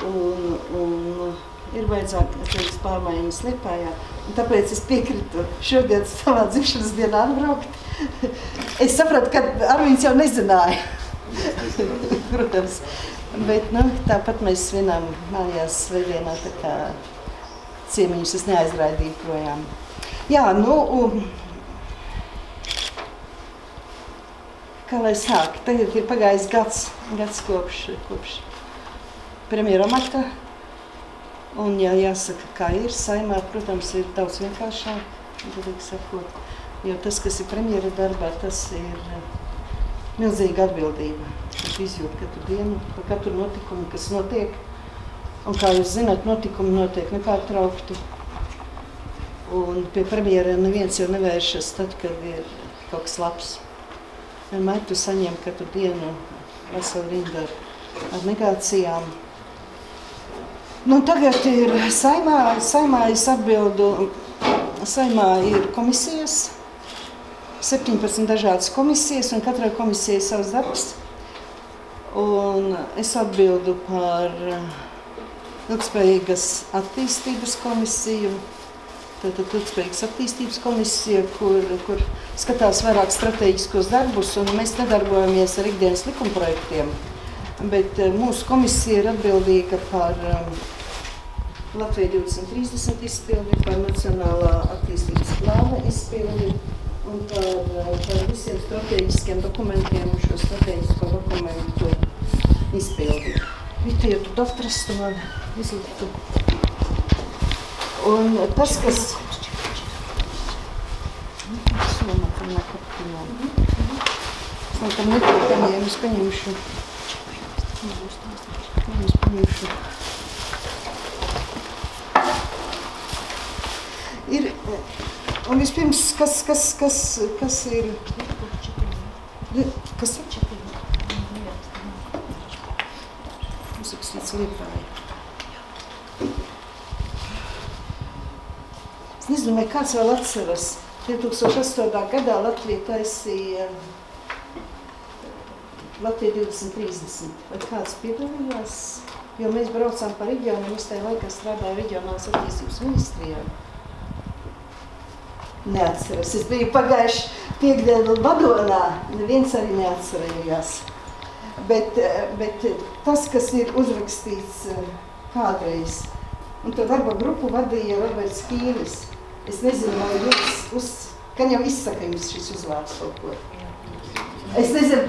un ir vajadzēs pārmaiņas Liepājā. Un tāpēc es piekritu šodien savā dzimšanas dienā atbraukt. Es sapratu, ka Arvīns jau nezināja. Protams. Bet, tāpat mēs svinām mājās svētdienā, tā kā ciemiņus es neaizraidīju projām. Jā, kā lai sāk? Tagad ir pagājis gads kopš premjera amata. Un, ja jāsaka, kā ir Saeimā, protams, ir daudz vienkāršāk, godīgi sakot. Jo tas, kas ir premjera darbā, tas ir milzīga atbildība. Tu izjūti katru dienu, par katru notikumu, kas notiek. Un, kā jūs zināt, notikumi notiek nepārtraukti. Un pie premjera neviens jau nevēršas tad, kad ir kaut kas labs. Vienmēr tu saņem katru dienu veselu rindu ar negācijām. Tagad ir Saeimā es atbildu, Saeimā ir komisijas, 17 dažādas komisijas, un katrai komisijai savs darbs. Un es atbildu par ilgspējīgas attīstības komisiju, tātad ilgspējīgas attīstības komisija, kur skatās vairāk strateģiskos darbus, un mēs nedarbojamies ar ikdienas likumprojektiem. Bet mūsu komisija ir atbildīga par Latvija 2030 izpildi, par nacionālā attīstības plāna izpildi un par visiem strateģiskiem dokumentiem un šo strateģisko dokumentu izpildi. Vita, ja tu daftaras, tu man izliktu. Un tas, kas... Es tam netiek paņēmu, es paņemšu. Un vispirms, kas ir? Kas ir? Mūzikas līdz Liepājai. Es nezinu, kāds vēl atceras. 2008. gadā Latvija taisīja Latvija 2030. Vai kāds piedalījās? Jo mēs braucām pa reģioniem, es tajā laikā strādāju reģionālās attīstības ministrijā. Neatceras. Es biju pagājuši piekdienu Badonā, neviens arī neatcerējās. Bet tas, kas ir uzrakstīts kādreiz, un to darba grupu vadīja Roberts Kīlis. Es nezinu, vai jums, kan jau izsaka jums šis uzvārds kaut ko. Es nezinu,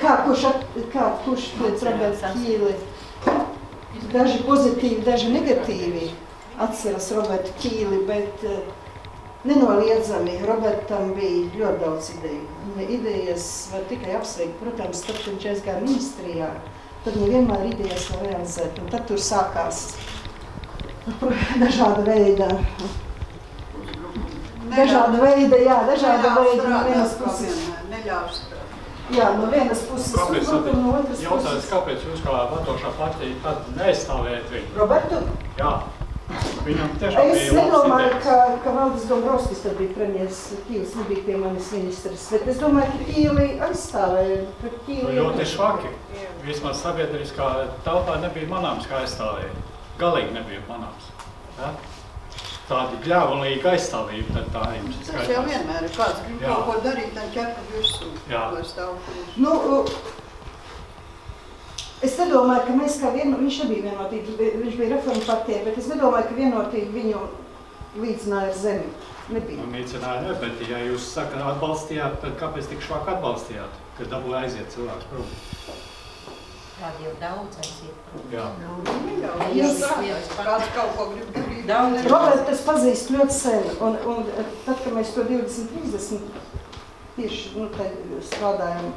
kurš pēc Roberta Kīli, daži pozitīvi, daži negatīvi atceras Roberta Kīli, bet nenoliedzami Robertam bija ļoti daudz ideju. Idejas var tikai apsveikt, protams, tad, kad viņš aizgāja ministrijā, tad nevienmēr idejas var realizēt, un tad tur sākās dažāda veida no vienas puses. Jā, no vienas puses un no otras puses. Jautājums, kāpēc jūs kā vadošā partija tad neaizstāvējat viņu? Robertu? Jā. Viņam tiešām bija es nedomāju, ka Valdis Dombrovskis tad bija premjers, Kīlis nebija pie manis ministrs, bet es domāju, ka Kīli aizstāvēja. Ļoti švaki. Vismaz sabiedriskā telpā nebija manāms, kā aizstāvēja. Galīgi nebija manāms. Ja? Tāda gļēvulīga aizstāvība, tad tā jums ir skaitās. Tas jau vienmēr ir kāds grib kaut ko darīt, tad ķerpa virsū, lai stāv priekš. Es nedomāju, ka mēs kā viņš nebija vienotīgi, viņš bija reforma partijai, bet es nedomāju, ka vienotīgi viņu līdzināja ar zemi. Nebija. Līdzināja ne, bet ja jūs saka atbalstījāt, tad kāpēc tik švāk atbalstījāt, kad dabūja aiziet cilvēks prom? Kādi jau daudz aiziet prom. Jā. Kāds kaut ko grib darīt. Roberts, es pazīstu ļoti sen, un tad, kad mēs to 2030 tieši strādājam,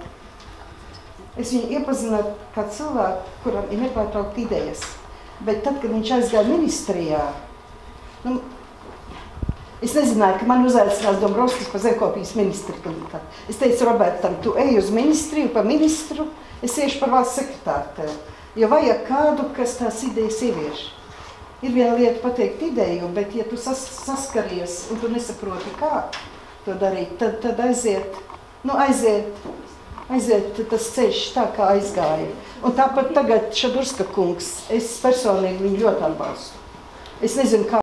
es viņu iepazināju kā cilvēku, kuram ir nepārtraukt idejas. Bet tad, kad viņš aizgāja ministrijā, es nezināju, ka man uzaicinās Dombrovskis pa zemkopības ministru. Es teicu Robertam, tu ej uz ministriju, pa ministru, es iešu par valsts sekretāru. Jo vajag kādu, kas tās idejas ievieš. Ir viena lieta pateikt ideju, bet ja tu saskaries un tu nesaproti, kā to darīt, tad aiziet tas ceļš tā, kā aizgāja. Un tāpat tagad Šadurska kungs, es personīgi viņu ļoti atbalstu. Es nezinu, kā